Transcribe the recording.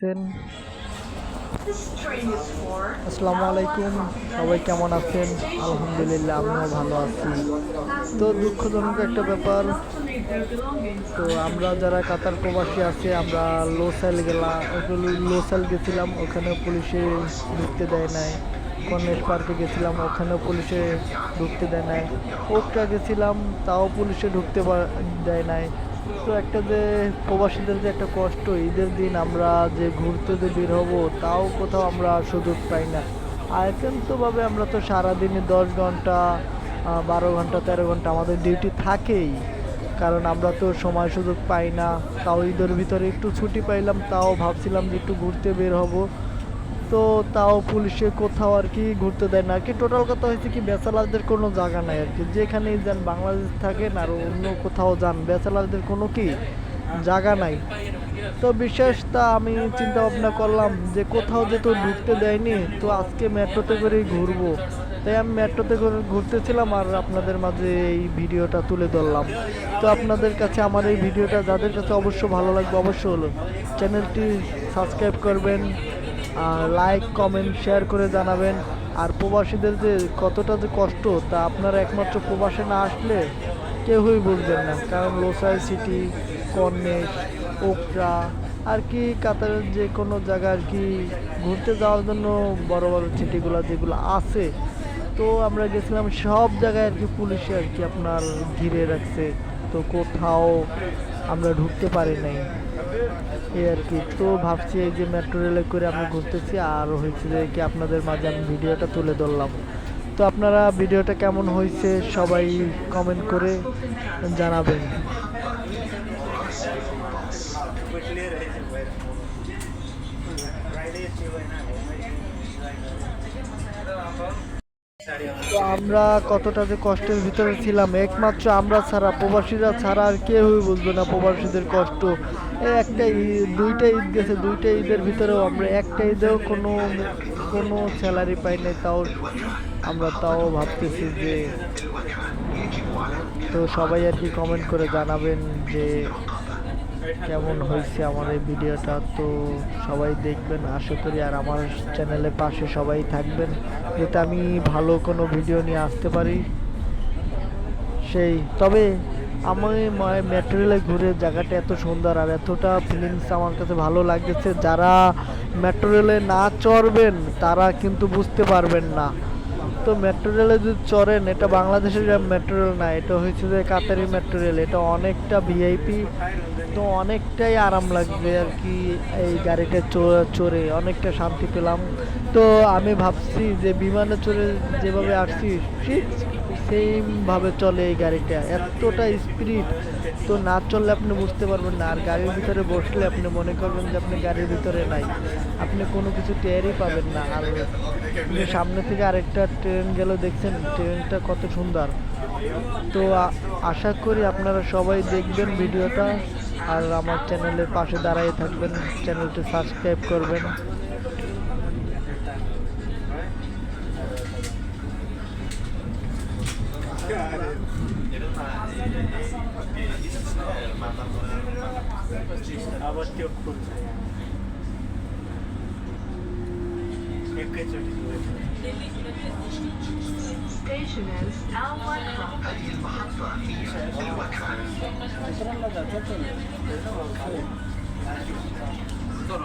আছেন? আসসালামু আলাইকুম, সবাই কেমন আছেন? আলহামদুলিল্লাহ, আমিও ভালো আছি। তো দুঃখজনক একটা ব্যাপার, তো আমরা যারা কাতার প্রবাসী আছি আমরা লোসাইল গেছিলাম, ওখানে পুলিশে ঢুকতে দেয় নাই। কর্নেশ পার্কে গেছিলাম, ওখানেও পুলিশে ঢুকতে দেয় নাই। ওকটা গেছিলাম, তাও পুলিশে দেয় নাই। তো একটা যে প্রবাসীদের যে একটা কষ্ট, ঈদের দিন আমরা যে ঘুরতে যে বের হবো তাও কোথাও আমরা সুযোগ পাই না। আইকান্তভাবে আমরা তো সারাদিনে 10 ঘন্টা 12 ঘন্টা 13 ঘন্টা আমাদের ডিউটি থাকেই, কারণ আমরা তো সময় সুযোগ পাই না। তাও ঈদের ভিতরে একটু ছুটি পাইলাম, তাও ভাবছিলাম যে একটু ঘুরতে বের হব, তো তাও পুলিশে কোথাও আর কি ঘুরতে দেয় না আর কি। টোটাল কথা হয়েছে কি, ব্যাচেলারদের কোনো জায়গা নাই আর কি। যেখানেই যান, বাংলাদেশ থাকেন আর অন্য কোথাও যান, ব্যাচেলারদের কোনো কি জায়গা নাই। তো বিশেষ তা আমি চিন্তা ভাবনা করলাম যে কোথাও যেহেতু ঢুকতে দেয়নি, তো আজকে মেট্রোতে করেই ঘুরবো। তাই আমি মেট্রোতে করে ঘুরতেছিলাম আর আপনাদের মাঝে এই ভিডিওটা তুলে ধরলাম। তো আপনাদের কাছে আমার এই ভিডিওটা যাদের কাছে অবশ্য ভালো লাগবে, অবশ্যই হলো চ্যানেলটি সাবস্ক্রাইব করবেন, লাইক কমেন্ট শেয়ার করে জানাবেন। আর প্রবাসীদের যে কতটা যে কষ্ট, তা আপনারা একমাত্র প্রবাসে না আসলে কেউই বুঝবেন না। কারণ লোসাই সিটি, কর্নেশ, ওকরা আর কি কাতারের যে কোনো জায়গা আর কি ঘুরতে যাওয়ার জন্য বড় বড় সিটিগুলো যেগুলো আছে, তো আমরা গেছিলাম সব জায়গায় আর কি পুলিশে আর কি আপনার ঘিরে রাখছে, তো কোথাও আমরা ঢুকতে পারি নাই এই আর কি। তো ভাবছি এই যে মেট্রো রেলে করে আমরা ঘুরতেছি, আর হয়েছে যে কি আপনাদের মাঝে আমি ভিডিওটা তুলে ধরলাম। তো আপনারা ভিডিওটা কেমন হয়েছে সবাই কমেন্ট করে জানাবেন। তো আমরা কতটা যে কষ্টের ভিতরে ছিলাম, একমাত্র আমরা ছাড়া, প্রবাসীরা ছাড়া আর কেউই বুঝবে না প্রবাসীদের কষ্ট। এই একটা দুইটা ঈদ গেছে, দুইটা ঈদের ভিতরেও আমরা একটা ঈদেও কোনো স্যালারি পাই নাই। আমরা তাও ভাবতেছি যে, তো সবাই আর কি কমেন্ট করে জানাবেন যে কেমন হয়েছে আমার এই ভিডিওটা। তো সবাই দেখবেন আশা করি, আর আমার চ্যানেলের পাশে সবাই থাকবেন যাতে আমি ভালো কোনো ভিডিও নিয়ে আসতে পারি। তবে আমি মেট্রো রেলে ঘুরে জায়গাটা এত সুন্দর আর এতটা ফিলিংস আমার কাছে ভালো লাগতেছে, যারা মেট্রো রেলে না চড়বেন তারা কিন্তু বুঝতে পারবেন না। তো মেট্রো রেলে যদি চড়েন, এটা বাংলাদেশের মেট্রো রেল না, এটা হচ্ছে যে কাতারি মেট্রো রেল, এটা অনেকটা ভিআইপি, তো অনেকটাই আরাম লাগবে আর কি। এই গাড়িটা চড়ে অনেকটা শান্তি পেলাম। তো আমি ভাবছি যে বিমানে চড়ে যেভাবে আসছি ঠিক সেমভাবে চলে এই গাড়িটা, এতটা স্পিড, তো না চললে আপনি বুঝতে পারবেন না। আর গাড়ির ভিতরে বসলে আপনি মনে করবেন যে আপনি গাড়ির ভিতরে নাই, আপনি কোনো কিছু টেরই পাবেন না। আর সামনে থেকে আরেকটা ট্রেন গেল, দেখছেন ট্রেনটা কত সুন্দর। তো আশা করি আপনারা সবাই দেখবেন ভিডিওটা, আর আমার চ্যানেলের পাশে দাঁড়িয়ে থাকবেন, চ্যানেলটি সাবস্ক্রাইব করবেন। Station is Al-Waqf. Ito